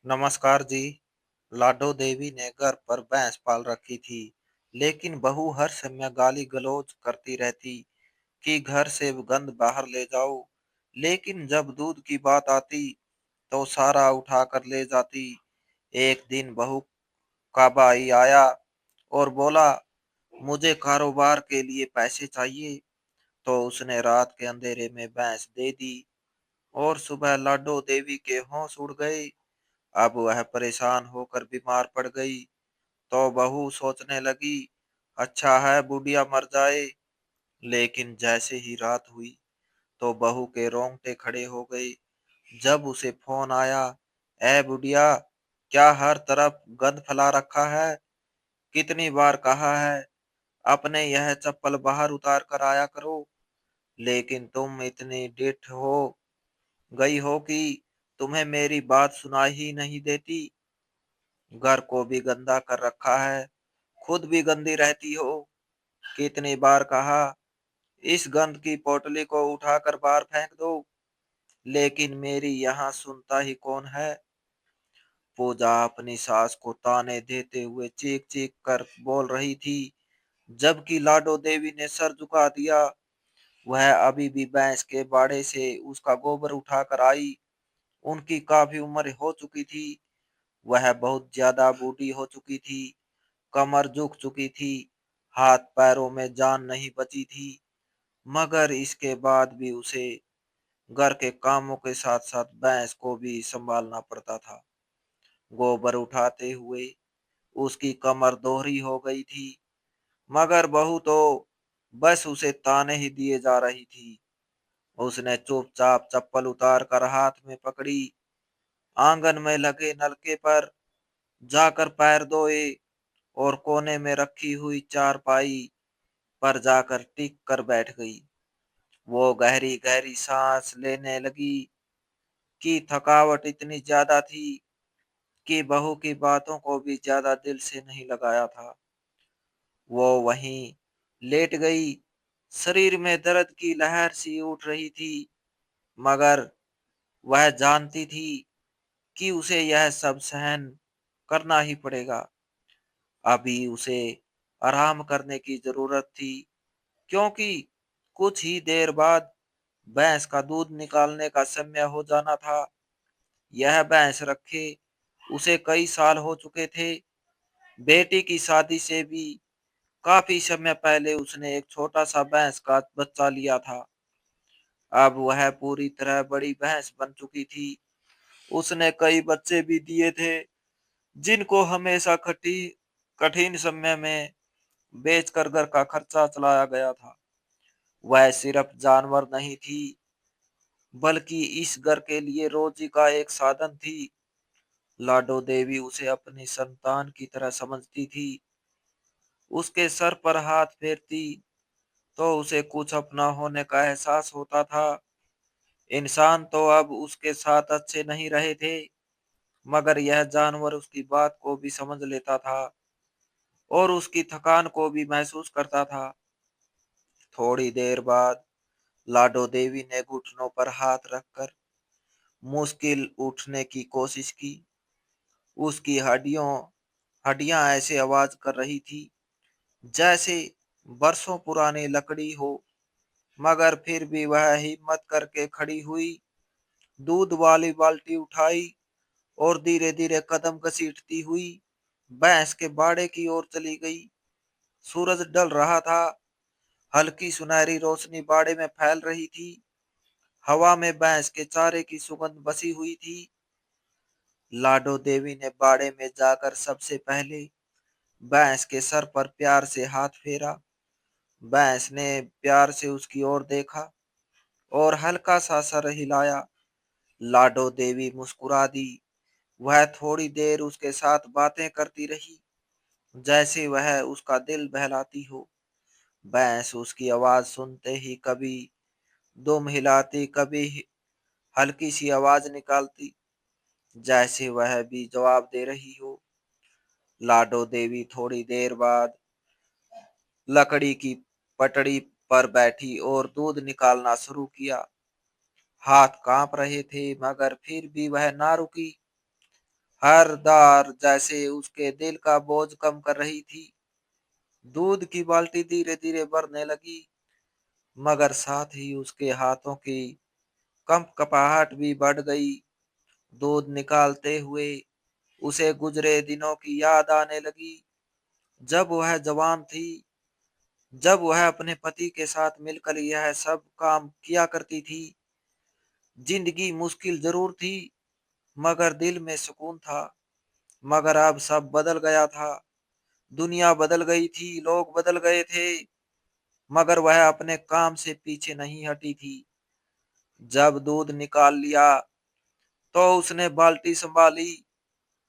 नमस्कार जी। लाडो देवी ने घर पर भैंस पाल रखी थी, लेकिन बहू हर समय गाली गलौज करती रहती कि घर से गंद बाहर ले जाओ। लेकिन जब दूध की बात आती तो सारा उठा कर ले जाती। एक दिन बहू का भाई आया और बोला, मुझे कारोबार के लिए पैसे चाहिए। तो उसने रात के अंधेरे में भैंस दे दी और सुबह लाडो देवी के होश उड़ गए। अब वह परेशान होकर बीमार पड़ गई। तो बहू सोचने लगी, अच्छा है बुढ़िया मर जाए। लेकिन जैसे ही रात हुई तो बहू के रोंगटे खड़े हो गए जब उसे फोन आया। ए बुढ़िया, क्या हर तरफ गंद फैला रखा है? कितनी बार कहा है अपने यह चप्पल बाहर उतार कर आया करो, लेकिन तुम इतनी डिठ हो गई हो कि तुम्हें मेरी बात सुनाई ही नहीं देती। घर को भी गंदा कर रखा है, खुद भी गंदी रहती हो। कितनी बार कहा इस गंद की पोटली को उठाकर बाहर फेंक दो, लेकिन मेरी यहाँ सुनता ही कौन है। पूजा अपनी सास को ताने देते हुए चीख चीख कर बोल रही थी, जबकि लाडो देवी ने सर झुका दिया। वह अभी भी भैंस के बाड़े से उसका गोबर उठाकर आई। उनकी काफी उम्र हो चुकी थी। वह बहुत ज्यादा बूढ़ी हो चुकी थी, कमर झुक चुकी थी, हाथ पैरों में जान नहीं बची थी। मगर इसके बाद भी उसे घर के कामों के साथ साथ भैंस को भी संभालना पड़ता था। गोबर उठाते हुए उसकी कमर दोहरी हो गई थी, मगर बहू तो बस उसे ताने ही दिए जा रही थी। उसने चुपचाप चप्पल उतार कर हाथ में पकड़ी, आंगन में लगे नलके पर जाकर पैर धोए और कोने में रखी हुई चारपाई पर जाकर टिक कर बैठ गई। वो गहरी गहरी सांस लेने लगी कि थकावट इतनी ज्यादा थी कि बहू की बातों को भी ज्यादा दिल से नहीं लगाया था। वो वहीं लेट गई। शरीर में दर्द की लहर सी उठ रही थी, मगर वह जानती थी कि उसे यह सब सहन करना ही पड़ेगा। अभी उसे आराम करने की जरूरत थी, क्योंकि कुछ ही देर बाद भैंस का दूध निकालने का समय हो जाना था। यह भैंस रखे उसे कई साल हो चुके थे। बेटी की शादी से भी काफी समय पहले उसने एक छोटा सा भैंस का बच्चा लिया था। अब वह पूरी तरह बड़ी भैंस बन चुकी थी। उसने कई बच्चे भी दिए थे, जिनको हमेशा कठिन समय में बेचकर घर का खर्चा चलाया गया था। वह सिर्फ जानवर नहीं थी, बल्कि इस घर के लिए रोजी का एक साधन थी। लाडो देवी उसे अपनी संतान की तरह समझती थी। उसके सर पर हाथ फेरती तो उसे कुछ अपना होने का एहसास होता था। इंसान तो अब उसके साथ अच्छे नहीं रहे थे, मगर यह जानवर उसकी बात को भी समझ लेता था और उसकी थकान को भी महसूस करता था। थोड़ी देर बाद लाडो देवी ने घुटनों पर हाथ रखकर मुश्किल उठने की कोशिश की। उसकी हड्डियां ऐसे आवाज कर रही थी जैसे बरसों पुरानी लकड़ी हो, मगर फिर भी वह हिम्मत करके खड़ी हुई। दूध वाली बाल्टी उठाई और धीरे धीरे कदम घसीटती हुई भैंस के बाड़े की ओर चली गई। सूरज ढल रहा था, हल्की सुनहरी रोशनी बाड़े में फैल रही थी। हवा में भैंस के चारे की सुगंध बसी हुई थी। लाडो देवी ने बाड़े में जाकर सबसे पहले भैंस के सर पर प्यार से हाथ फेरा। भैंस ने प्यार से उसकी ओर देखा और हल्का सा सर हिलाया। लाडो देवी मुस्कुरा दी। वह थोड़ी देर उसके साथ बातें करती रही, जैसे वह उसका दिल बहलाती हो। भैंस उसकी आवाज सुनते ही कभी दुम हिलाती, कभी हल्की सी आवाज निकालती, जैसे वह भी जवाब दे रही हो। लाडो देवी थोड़ी देर बाद लकड़ी की पटड़ी पर बैठी और दूध निकालना शुरू किया। हाथ कांप रहे थे, मगर फिर भी वह ना रुकी। हर दार जैसे उसके दिल का बोझ कम कर रही थी। दूध की बाल्टी धीरे धीरे भरने लगी, मगर साथ ही उसके हाथों की कंपकपाहट भी बढ़ गई। दूध निकालते हुए उसे गुजरे दिनों की याद आने लगी, जब वह जवान थी, जब वह अपने पति के साथ मिलकर यह सब काम किया करती थी। जिंदगी मुश्किल जरूर थी, मगर दिल में सुकून था। मगर अब सब बदल गया था। दुनिया बदल गई थी, लोग बदल गए थे, मगर वह अपने काम से पीछे नहीं हटी थी। जब दूध निकाल लिया तो उसने बाल्टी संभाली,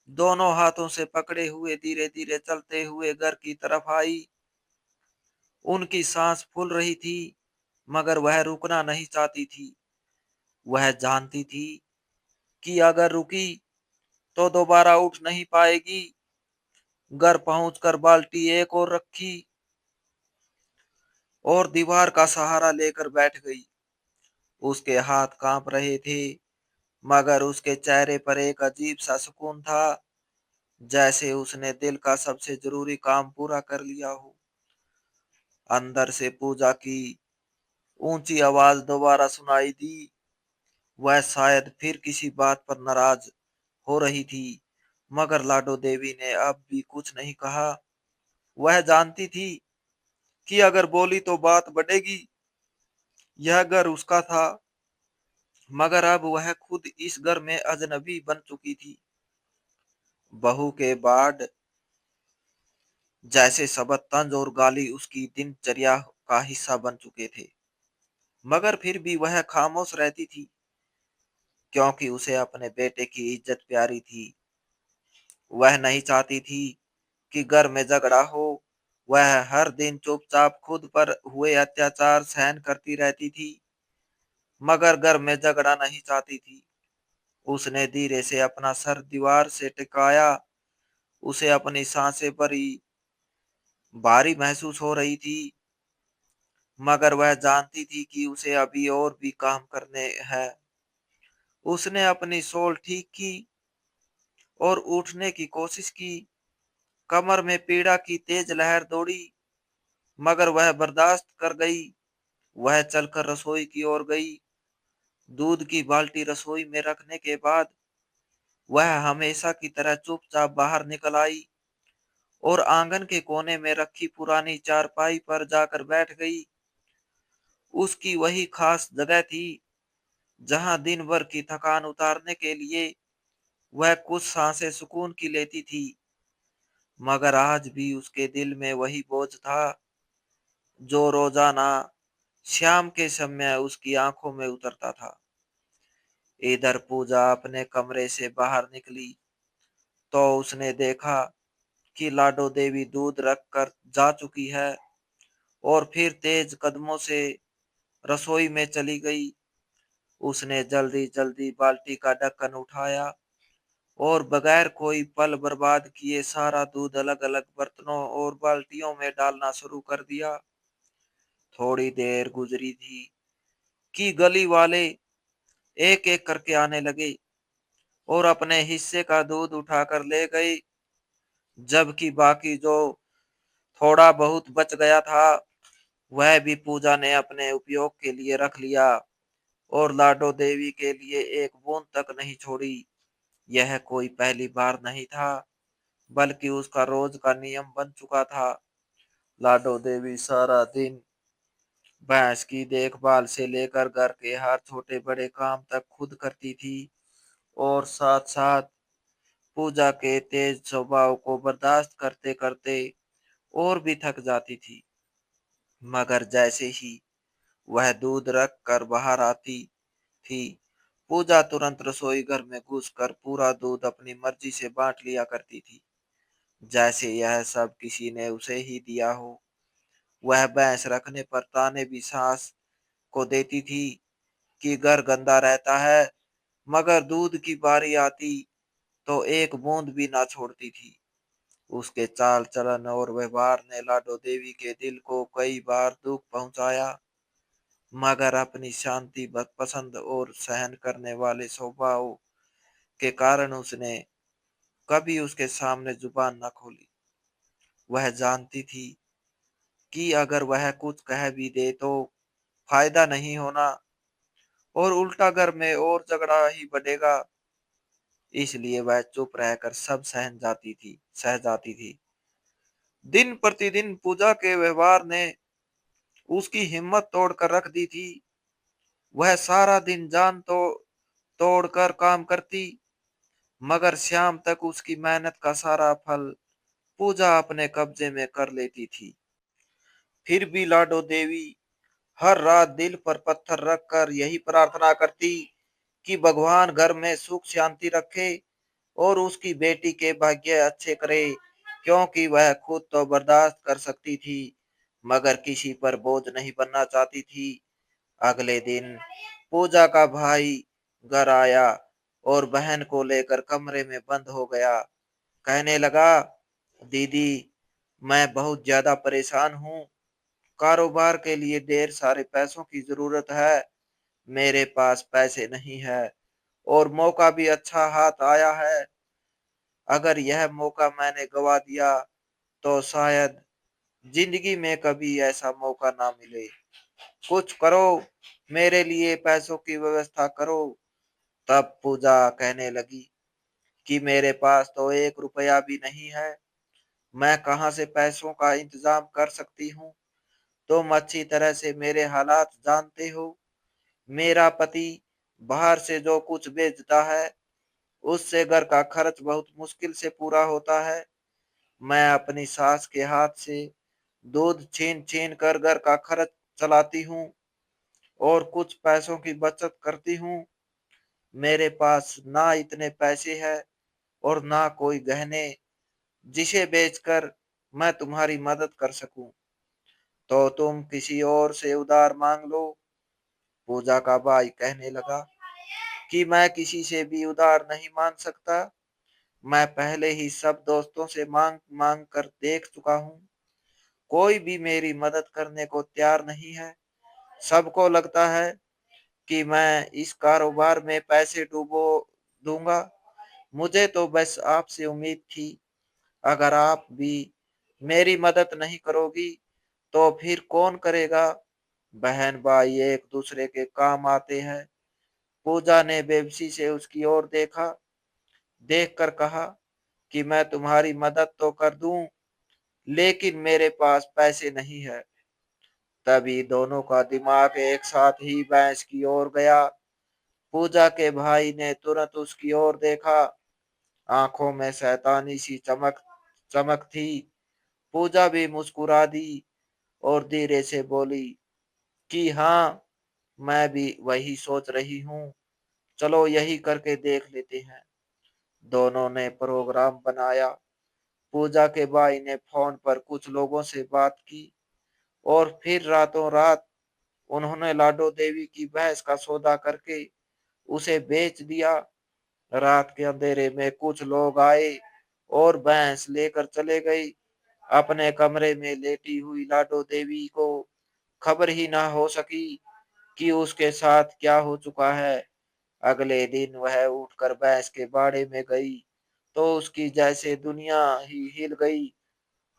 दोनों हाथों से पकड़े हुए धीरे धीरे चलते हुए घर की तरफ आई। उनकी सांस फूल रही थी, मगर वह रुकना नहीं चाहती थी। वह जानती थी कि अगर रुकी तो दोबारा उठ नहीं पाएगी। घर पहुंचकर बाल्टी एक और रखी और दीवार का सहारा लेकर बैठ गई। उसके हाथ कांप रहे थे, मगर उसके चेहरे पर एक अजीब सा सुकून था, जैसे उसने दिल का सबसे जरूरी काम पूरा कर लिया हो। अंदर से पूजा की ऊंची आवाज दोबारा सुनाई दी। वह शायद फिर किसी बात पर नाराज हो रही थी, मगर लाडो देवी ने अब भी कुछ नहीं कहा। वह जानती थी कि अगर बोली तो बात बढ़ेगी। यह घर उसका था, मगर अब वह खुद इस घर में अजनबी बन चुकी थी। बहू के बाद जैसे शब्द, तंज और गाली उसकी दिनचर्या का हिस्सा बन चुके थे, मगर फिर भी वह खामोश रहती थी, क्योंकि उसे अपने बेटे की इज्जत प्यारी थी। वह नहीं चाहती थी कि घर में झगड़ा हो। वह हर दिन चुपचाप खुद पर हुए अत्याचार सहन करती रहती थी, मगर घर में झगड़ा नहीं चाहती थी। उसने धीरे से अपना सर दीवार से टिकाया। उसे अपनी सांसें बड़ी भारी महसूस हो रही थी, मगर वह जानती थी कि उसे अभी और भी काम करने हैं। उसने अपनी सोल ठीक की और उठने की कोशिश की। कमर में पीड़ा की तेज लहर दौड़ी, मगर वह बर्दाश्त कर गई। वह चलकर रसोई की ओर गई। दूध की बाल्टी रसोई में रखने के बाद वह हमेशा की तरह चुपचाप बाहर निकल आई और आंगन के कोने में रखी पुरानी चारपाई पर जाकर बैठ गई। उसकी वही खास जगह थी जहां दिन भर की थकान उतारने के लिए वह कुछ सांसें सुकून की लेती थी। मगर आज भी उसके दिल में वही बोझ था, जो रोजाना शाम के समय उसकी आंखों में उतरता था। इधर पूजा अपने कमरे से बाहर निकली तो उसने देखा कि लाडो देवी दूध रख कर जा चुकी है और फिर तेज कदमों से रसोई में चली गई। उसने जल्दी जल्दी बाल्टी का ढक्कन उठाया और बगैर कोई पल बर्बाद किए सारा दूध अलग अलग बर्तनों और बाल्टियों में डालना शुरू कर दिया। थोड़ी देर गुजरी थी कि गली वाले एक एक करके आने लगे और अपने हिस्से का दूध उठाकर ले गए, जबकि बाकी जो थोड़ा बहुत बच गया था वह भी पूजा ने अपने उपयोग के लिए रख लिया और लाडो देवी के लिए एक बूंद तक नहीं छोड़ी। यह कोई पहली बार नहीं था, बल्कि उसका रोज का नियम बन चुका था। लाडो देवी सारा दिन भैंस की देखभाल से लेकर घर के हर छोटे बड़े काम तक खुद करती थी और साथ साथ पूजा के तेज स्वभाव को बर्दाश्त करते करते और भी थक जाती थी। मगर जैसे ही वह दूध रख कर बाहर आती थी, पूजा तुरंत रसोई घर में घुसकर पूरा दूध अपनी मर्जी से बांट लिया करती थी, जैसे यह सब किसी ने उसे ही दिया हो। वह भैंस रखने पर ताने भी सास को देती थी कि घर गंदा रहता है, मगर दूध की बारी आती तो एक बूंद भी ना छोड़ती थी। उसके चाल चलन और व्यवहार ने लाडो देवी के दिल को कई बार दुख पहुंचाया, मगर अपनी शांति पसंद और सहन करने वाले स्वभाव के कारण उसने कभी उसके सामने जुबान न खोली। वह जानती थी कि अगर वह कुछ कह भी दे तो फायदा नहीं होना और उल्टा घर में और झगड़ा ही बढ़ेगा। इसलिए वह चुप रहकर सब सह जाती थी। दिन प्रतिदिन पूजा के व्यवहार ने उसकी हिम्मत तोड़कर रख दी थी। वह सारा दिन जान तो तोड़कर काम करती, मगर शाम तक उसकी मेहनत का सारा फल पूजा अपने कब्जे में कर लेती थी। फिर भी लाडो देवी हर रात दिल पर पत्थर रखकर यही प्रार्थना करती कि भगवान घर में सुख शांति रखे और उसकी बेटी के भाग्य अच्छे करे, क्योंकि वह खुद तो बर्दाश्त कर सकती थी मगर किसी पर बोझ नहीं बनना चाहती थी। अगले दिन पूजा का भाई घर आया और बहन को लेकर कमरे में बंद हो गया। कहने लगा, दीदी, मैं बहुत ज्यादा परेशान हूँ। कारोबार के लिए ढेर सारे पैसों की जरूरत है। मेरे पास पैसे नहीं है और मौका भी अच्छा हाथ आया है। अगर यह मौका मैंने गवा दिया तो शायद जिंदगी में कभी ऐसा मौका ना मिले। कुछ करो, मेरे लिए पैसों की व्यवस्था करो। तब पूजा कहने लगी कि मेरे पास तो 1 रुपया भी नहीं है। मैं कहाँ से पैसों का इंतजाम कर सकती हूँ। तुम अच्छी तरह से मेरे हालात जानते हो। मेरा पति बाहर से जो कुछ बेचता है उससे घर का खर्च बहुत मुश्किल से पूरा होता है। मैं अपनी सास के हाथ से दूध छीन छीन कर घर का खर्च चलाती हूँ और कुछ पैसों की बचत करती हूँ। मेरे पास ना इतने पैसे हैं और ना कोई गहने जिसे बेचकर मैं तुम्हारी मदद कर सकूं। तो तुम किसी और से उधार मांग लो। पूजा का भाई कहने लगा कि मैं किसी से भी उधार नहीं मांग सकता। मैं पहले ही सब दोस्तों से मांग मांग कर देख चुका हूँ। कोई भी मेरी मदद करने को तैयार नहीं है। सबको लगता है कि मैं इस कारोबार में पैसे डूबो दूंगा। मुझे तो बस आपसे उम्मीद थी। अगर आप भी मेरी मदद नहीं करोगी तो फिर कौन करेगा। बहन भाई एक दूसरे के काम आते हैं। पूजा ने बेबसी से उसकी ओर देखा, देखकर कहा कि मैं तुम्हारी मदद तो कर दूं, लेकिन मेरे पास पैसे नहीं है। तभी दोनों का दिमाग एक साथ ही भैंस की ओर गया। पूजा के भाई ने तुरंत उसकी ओर देखा। आंखों में शैतानी सी चमक चमक थी। पूजा भी मुस्कुरा दी और धीरे से बोली कि हाँ, मैं भी वही सोच रही हूँ। चलो यही करके देख लेते हैं। दोनों ने प्रोग्राम बनाया। पूजा के भाई ने फोन पर कुछ लोगों से बात की और फिर रातों रात उन्होंने लाडो देवी की भैंस का सौदा करके उसे बेच दिया। रात के अंधेरे में कुछ लोग आए और भैंस लेकर चले गए। अपने कमरे में लेटी हुई लाडो देवी को खबर ही ना हो सकी कि उसके साथ क्या हो चुका है। अगले दिन वह उठकर भैंस के बाड़े में गई तो उसकी जैसे दुनिया ही हिल गई।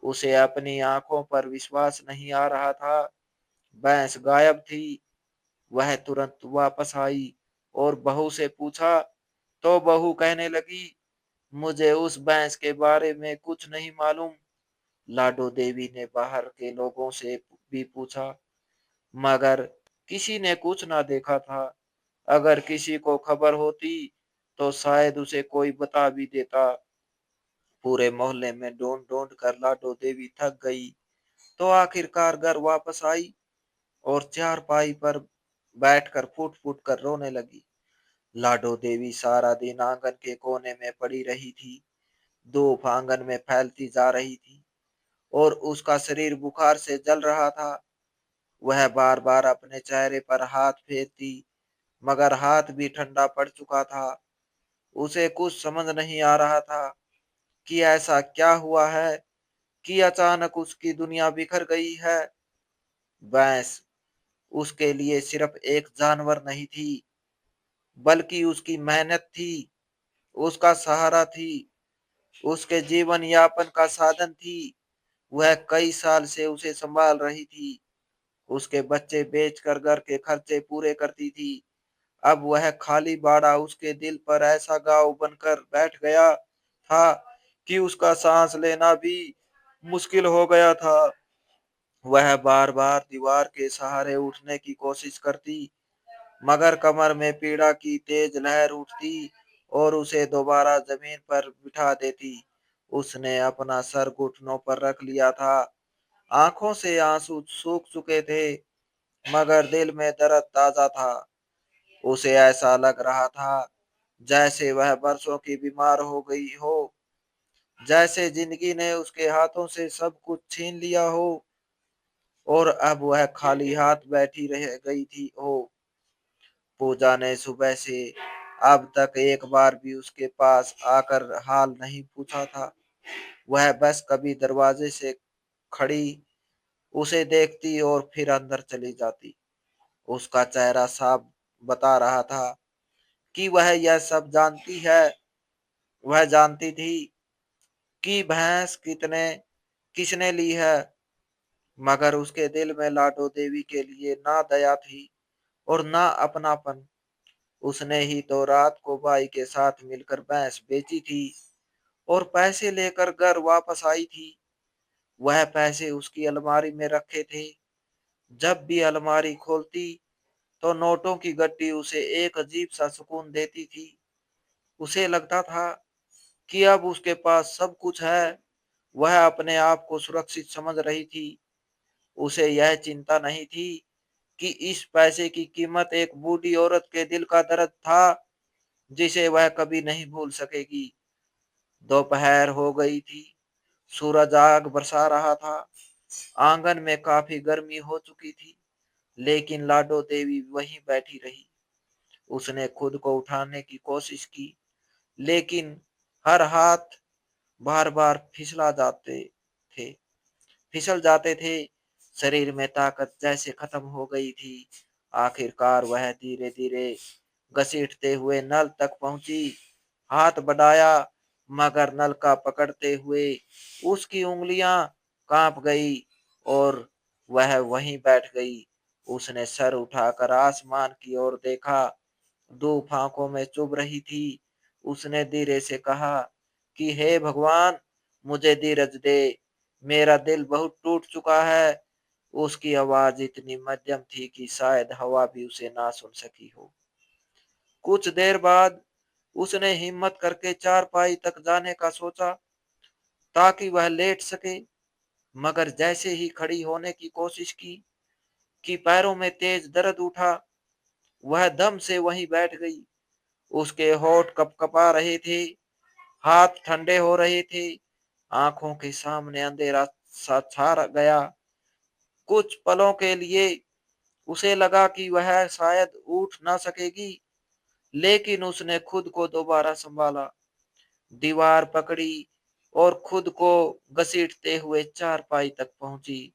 उसे अपनी आंखों पर विश्वास नहीं आ रहा था। भैंस गायब थी। वह तुरंत वापस आई और बहू से पूछा तो बहू कहने लगी, मुझे उस भैंस के बारे में कुछ नहीं मालूम। लाडो देवी ने बाहर के लोगों से भी पूछा, मगर किसी ने कुछ ना देखा था। अगर किसी को खबर होती तो शायद उसे कोई बता भी देता। पूरे मोहल्ले में ढूंढ ढूंढ कर लाडो देवी थक गई तो आखिरकार घर वापस आई और चारपाई पर बैठकर फूट फूट कर रोने लगी। लाडो देवी सारा दिन आंगन के कोने में पड़ी रही थी। धूप आंगन में फैलती जा रही थी और उसका शरीर बुखार से जल रहा था। वह बार बार अपने चेहरे पर हाथ फेरती, मगर हाथ भी ठंडा पड़ चुका था। उसे कुछ समझ नहीं आ रहा था कि ऐसा क्या हुआ है कि अचानक उसकी दुनिया बिखर गई है। भैंस उसके लिए सिर्फ एक जानवर नहीं थी, बल्कि उसकी मेहनत थी, उसका सहारा थी, उसके जीवन यापन का साधन थी। वह कई साल से उसे संभाल रही थी। उसके बच्चे बेचकर घर के खर्चे पूरे करती थी। अब वह खाली बाड़ा उसके दिल पर ऐसा घाव बनकर बैठ गया था कि उसका सांस लेना भी मुश्किल हो गया था। वह बार बार दीवार के सहारे उठने की कोशिश करती, मगर कमर में पीड़ा की तेज लहर उठती और उसे दोबारा जमीन पर बिठा देती। उसने अपना सर घुटनों पर रख लिया था। आंखों से आंसू सूख चुके थे, मगर दिल में दर्द ताजा था। उसे ऐसा लग रहा था जैसे वह बरसों की बीमार हो गई हो, जैसे जिंदगी ने उसके हाथों से सब कुछ छीन लिया हो और अब वह खाली हाथ बैठी रह गई थी हो। पूजा ने सुबह से अब तक एक बार भी उसके पास आकर हाल नहीं पूछा था। वह बस कभी दरवाजे से खड़ी उसे देखती और फिर अंदर चली जाती। उसका चेहरा साफ बता रहा था कि वह यह सब जानती है। वह जानती थी कि भैंस कितने किसने ली है, मगर उसके दिल में लाडो देवी के लिए ना दया थी और ना अपनापन। उसने ही तो रात को भाई के साथ मिलकर भैंस बेची थी और पैसे लेकर घर वापस आई थी। वह पैसे उसकी अलमारी में रखे थे। जब भी अलमारी खोलती तो नोटों की गड्डी उसे एक अजीब सा सुकून देती थी। उसे लगता था कि अब उसके पास सब कुछ है। वह अपने आप को सुरक्षित समझ रही थी। उसे यह चिंता नहीं थी कि इस पैसे की कीमत एक बूढ़ी औरत के दिल का दर्द था जिसे वह कभी नहीं भूल सकेगी। दोपहर हो गई थी। सूरज आग बरसा रहा था। आंगन में काफी गर्मी हो चुकी थी, लेकिन लाडो देवी वहीं बैठी रही। उसने खुद को उठाने की कोशिश की, लेकिन हर हाथ बार बार फिसल जाते थे। शरीर में ताकत जैसे खत्म हो गई थी। आखिरकार वह धीरे धीरे घसीटते हुए नल तक पहुंची। हाथ बढ़ाया, मगर नल का पकड़ते हुए उसकी उंगलियां कांप गई और वह वहीं बैठ गई। उसने सर उठाकर आसमान की ओर देखा। धूप आंखों में चुभ रही थी। उसने धीरे से कहा कि हे भगवान, मुझे धीरज दे, मेरा दिल बहुत टूट चुका है। उसकी आवाज इतनी मध्यम थी कि शायद हवा भी उसे ना सुन सकी हो। कुछ देर बाद उसने हिम्मत करके चारपाई तक जाने का सोचा ताकि वह लेट सके, मगर जैसे ही खड़ी होने की कोशिश की कि पैरों में तेज दर्द उठा। वह दम से वहीं बैठ गई। उसके होठ कपकपा रहे थे, हाथ ठंडे हो रहे थे। आंखों के सामने अंधेरा सा छा गया। कुछ पलों के लिए उसे लगा कि वह शायद उठ ना सकेगी, लेकिन उसने खुद को दोबारा संभाला, दीवार पकड़ी और खुद को घसीटते हुए चारपाई तक पहुंची।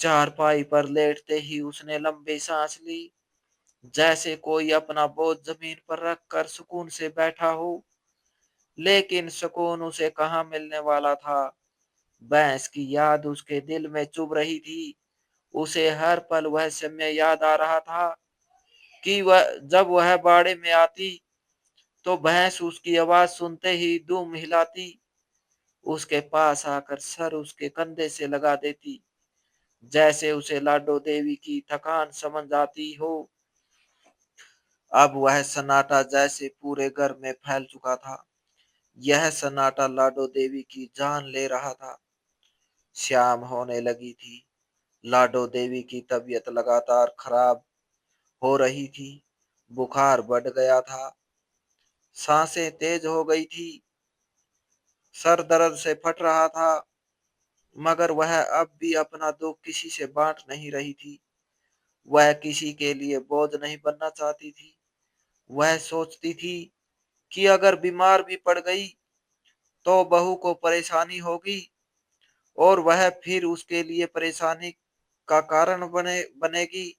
चारपाई पर लेटते ही उसने लंबी सांस ली, जैसे कोई अपना बोझ जमीन पर रख कर सुकून से बैठा हो। लेकिन सुकून उसे कहाँ मिलने वाला था। भैंस की याद उसके दिल में चुभ रही थी। उसे हर पल वह समय याद आ रहा था कि वह जब वह बाड़े में आती तो भैंस उसकी आवाज सुनते ही दुम हिलाती, उसके पास आकर सर उसके कंधे से लगा देती, जैसे उसे लाडो देवी की थकान समझ आती हो। अब वह सन्नाटा जैसे पूरे घर में फैल चुका था। यह सन्नाटा लाडो देवी की जान ले रहा था। शाम होने लगी थी। लाडो देवी की तबीयत लगातार खराब हो रही थी। बुखार बढ़ गया था। सांसें तेज हो गई थी। सर दर्द से फट रहा था, मगर वह अब भी अपना दुख किसी से बांट नहीं रही थी। वह किसी के लिए बोझ नहीं बनना चाहती थी। वह सोचती थी कि अगर बीमार भी पड़ गई तो बहू को परेशानी होगी और वह फिर उसके लिए परेशानी का कारण बनेगी।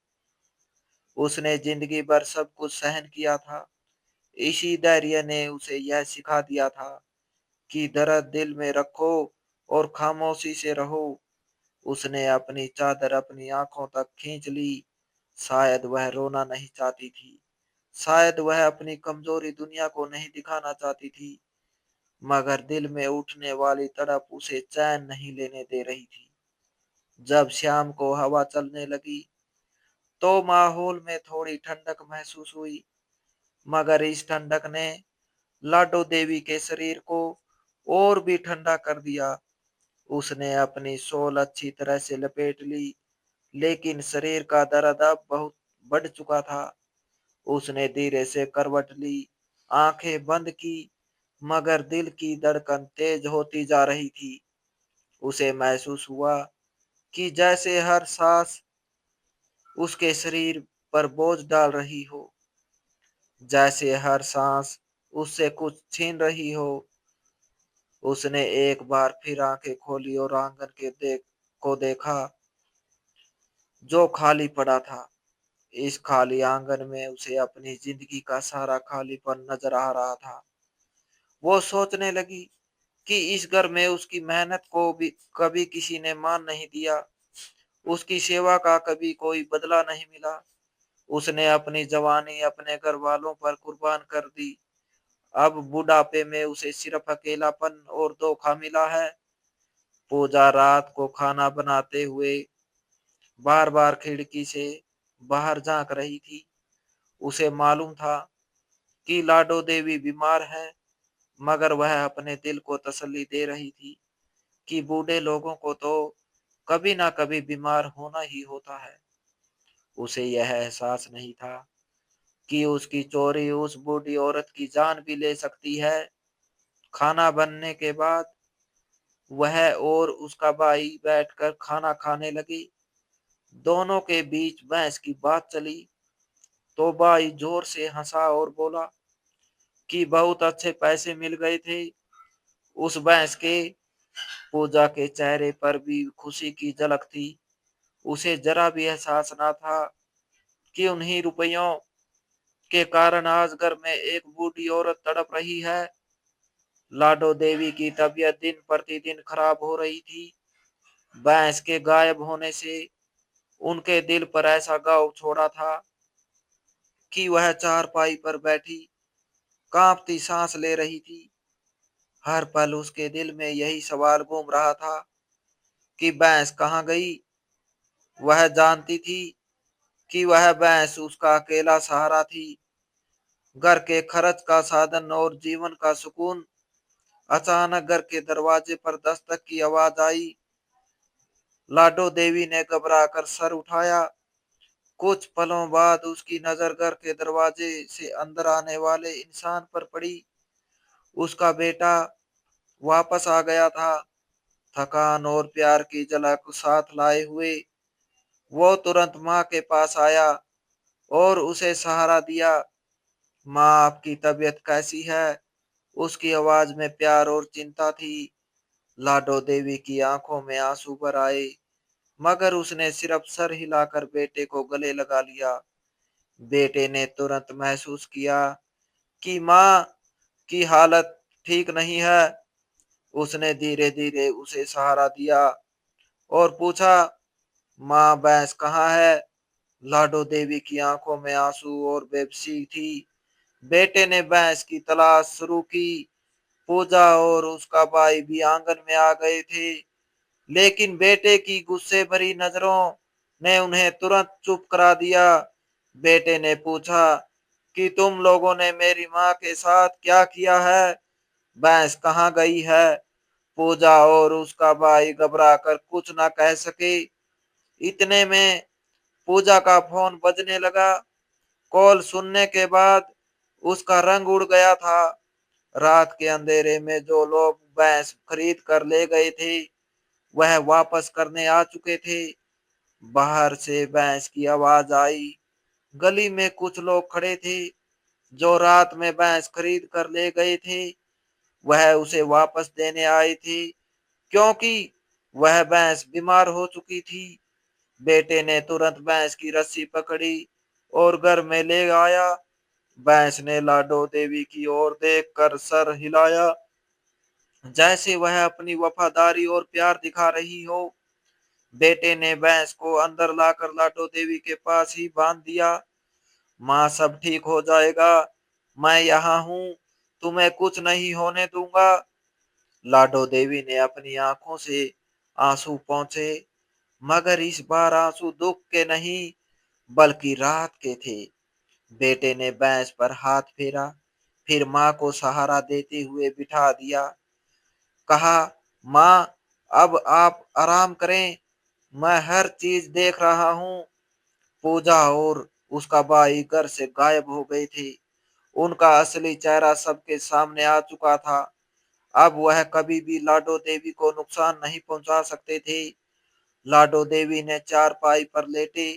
उसने जिंदगी भर सब कुछ सहन किया था। इसी धैर्य ने उसे यह सिखा दिया था कि दर्द दिल में रखो और खामोशी से रहो। उसने अपनी चादर अपनी आंखों तक खींच ली। शायद वह रोना नहीं चाहती थी, शायद वह अपनी कमजोरी दुनिया को नहीं दिखाना चाहती थी, मगर दिल में उठने वाली तड़प उसे चैन नहीं लेने दे रही थी। जब शाम को हवा चलने लगी तो माहौल में थोड़ी ठंडक महसूस हुई, मगर इस ठंडक ने लाडो देवी के शरीर को और भी ठंडा कर दिया। उसने अपनी शॉल अच्छी तरह से लपेट ली, लेकिन शरीर का दर्द अब बहुत बढ़ चुका था। उसने धीरे से करवट ली, आंखें बंद की, मगर दिल की धड़कन तेज होती जा रही थी। उसे महसूस हुआ कि जैसे हर सांस उसके शरीर पर बोझ डाल रही हो, जैसे हर सांस उससे कुछ छीन रही हो। उसने एक बार फिर आंखें खोली और आंगन को देखा, जो खाली पड़ा था। इस खाली आंगन में उसे अपनी जिंदगी का सारा खालीपन नजर आ रहा था। वो सोचने लगी कि इस घर में उसकी मेहनत को भी कभी किसी ने मान नहीं दिया, उसकी सेवा का कभी कोई बदला नहीं मिला। उसने अपनी जवानी अपने घर वालों पर कुर्बान कर दी। अब बुढ़ापे में उसे सिर्फ अकेलापन और धोखा मिला है। पूजा रात को खाना बनाते हुए बार बार खिड़की से बाहर झांक रही थी। उसे मालूम था कि लाडो देवी बीमार है, मगर वह अपने दिल को तसल्ली दे रही थी कि बूढ़े लोगों को तो कभी ना कभी बीमार होना ही होता है। उसे यह एहसास नहीं था कि उसकी चोरी उस बूढ़ी औरत की जान भी ले सकती है। खाना बनने के बाद वह और उसका भाई बैठकर खाना खाने लगी। दोनों के बीच बहस की बात चली तो भाई जोर से हंसा और बोला कि बहुत अच्छे पैसे मिल गए थे उस भैंस के। पूजा के चेहरे पर भी खुशी की झलक थी। उसे जरा भी एहसास न था कि उन्हीं रुपयों के कारण आज घर में एक बूढ़ी औरत तड़प रही है। लाडो देवी की तबीयत दिन प्रतिदिन खराब हो रही थी। भैंस के गायब होने से उनके दिल पर ऐसा घाव छोड़ा था कि वह चारपाई पर बैठी कांपती सांस ले रही थी। हर पल उसके दिल में यही सवाल घूम रहा था कि भैंस कहाँ गई। वह जानती थी कि वह भैंस उसका अकेला सहारा थी, घर के खर्च का साधन और जीवन का सुकून। अचानक घर के दरवाजे पर दस्तक की आवाज आई। लाडो देवी ने घबराकर सर उठाया। कुछ पलों बाद उसकी नजर घर के दरवाजे से अंदर आने वाले इंसान पर पड़ी। उसका बेटा वापस आ गया था, थकान और प्यार की झलक साथ लाए हुए। वो तुरंत माँ के पास आया और उसे सहारा दिया। माँ, आपकी तबीयत कैसी है? उसकी आवाज में प्यार और चिंता थी। लाडो देवी की आंखों में आंसू भर आए, मगर उसने सिर्फ सर हिलाकर बेटे को गले लगा लिया। बेटे ने तुरंत महसूस किया कि माँ की हालत ठीक नहीं है। उसने धीरे धीरे उसे सहारा दिया और पूछा, माँ, भैंस कहाँ है? लाडो देवी की आंखों में आंसू और बेबसी थी। बेटे ने भैंस की तलाश शुरू की। पूजा और उसका भाई भी आंगन में आ गए थे, लेकिन बेटे की गुस्से भरी नजरों ने उन्हें तुरंत चुप करा दिया। बेटे ने पूछा कि तुम लोगों ने मेरी माँ के साथ क्या किया है? भैंस कहाँ गई है? पूजा और उसका भाई घबरा कर कुछ ना कह सके। इतने में पूजा का फोन बजने लगा। कॉल सुनने के बाद उसका रंग उड़ गया था। रात के अंधेरे में जो लोग भैंस खरीद कर ले गए थे वह वापस करने आ चुके थे। बाहर से भैंस की आवाज आई। गली में कुछ लोग खड़े थे जो रात में भैंस खरीद कर ले गए थे। वह उसे वापस देने आए थे क्योंकि वह भैंस बीमार हो चुकी थी। बेटे ने तुरंत भैंस की रस्सी पकड़ी और घर में ले आया। भैंस ने लाडो देवी की ओर देखकर सर हिलाया। जैसे वह अपनी वफादारी और प्यार दिखा रही हो। बेटे ने भैंस को अंदर लाकर लाडो देवी के पास ही बांध दिया। माँ, सब ठीक हो जाएगा, मैं यहाँ हूँ, तुम्हें कुछ नहीं होने दूंगा। लाडो देवी ने अपनी आंखों से आंसू पोंछे, मगर इस बार आंसू दुख के नहीं बल्कि राहत के थे। बेटे ने भैंस पर हाथ फेरा, फिर माँ को सहारा देते हुए बिठा दिया। कहा, माँ, अब आप आराम करें, मैं हर चीज देख रहा हूँ। पूजा और उसका भाई घर से गायब हो गए थे। उनका असली चेहरा सबके सामने आ चुका था। अब वह कभी भी लाडो देवी को नुकसान नहीं पहुंचा सकते थे। लाडो देवी ने चारपाई पर लेटे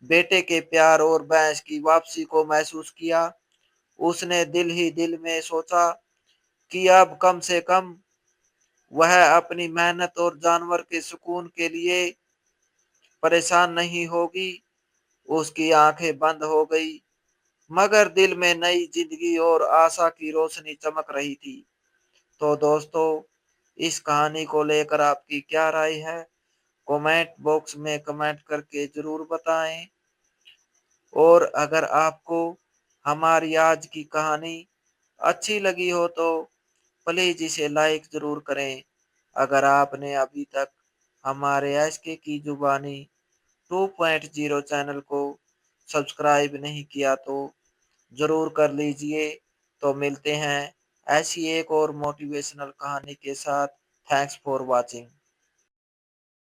बेटे के प्यार और भैंस की वापसी को महसूस किया। उसने दिल ही दिल में सोचा कि अब कम से कम वह अपनी मेहनत और जानवर के सुकून के लिए परेशान नहीं होगी। उसकी आंखें बंद हो गई, मगर दिल में नई जिंदगी और आशा की रोशनी चमक रही थी। तो दोस्तों, इस कहानी को लेकर आपकी क्या राय है? कमेंट बॉक्स में कमेंट करके जरूर बताएं। और अगर आपको हमारी आज की कहानी अच्छी लगी हो तो प्लीज इसे लाइक जरूर करें। अगर आपने अभी तक हमारे एसके की जुबानी 2.0 चैनल को सब्सक्राइब नहीं किया तो जरूर कर लीजिए। तो मिलते हैं ऐसी एक और मोटिवेशनल कहानी के साथ। Thanks for watching.